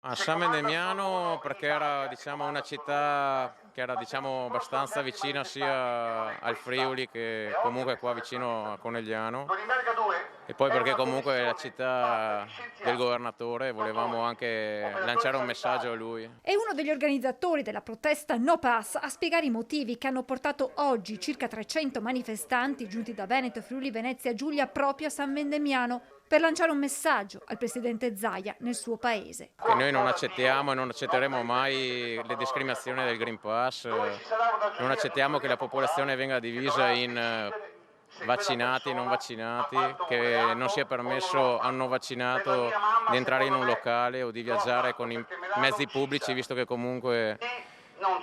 A San Mendemiano perché era una città che era abbastanza vicina sia al Friuli che comunque qua vicino a Conegliano, e poi perché comunque è la città del governatore e volevamo anche lanciare un messaggio a lui. È uno degli organizzatori della protesta No Pass a spiegare i motivi che hanno portato oggi circa 300 manifestanti giunti da Veneto, Friuli, Venezia Giulia proprio a San Mendemiano per lanciare un messaggio al presidente Zaia nel suo paese. Che noi non accettiamo e non accetteremo mai le discriminazioni del Green Pass, non accettiamo che la popolazione venga divisa in vaccinati e non vaccinati, che non sia permesso a un non vaccinato di entrare in un locale o di viaggiare con i mezzi pubblici, visto che comunque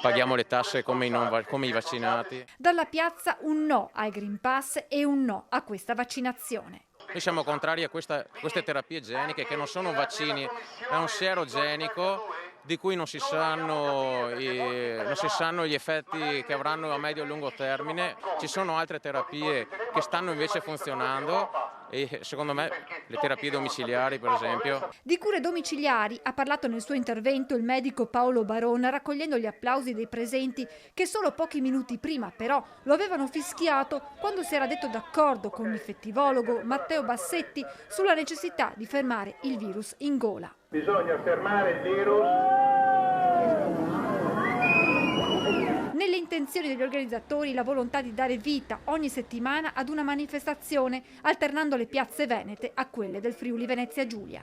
paghiamo le tasse come come i vaccinati. Dalla piazza un no al Green Pass e un no a questa vaccinazione. Noi siamo contrari a queste terapie geniche che non sono vaccini, è un sierogenico di cui non si sanno gli effetti che avranno a medio e lungo termine. Ci sono altre terapie che stanno invece funzionando e secondo me le terapie domiciliari, per esempio. Di cure domiciliari ha parlato nel suo intervento il medico Paolo Barona, raccogliendo gli applausi dei presenti che solo pochi minuti prima però lo avevano fischiato quando si era detto d'accordo con l'infettivologo Matteo Bassetti sulla necessità di fermare il virus in gola. Bisogna fermare il virus. Nelle intenzioni degli organizzatori la volontà di dare vita ogni settimana ad una manifestazione, alternando le piazze venete a quelle del Friuli Venezia Giulia.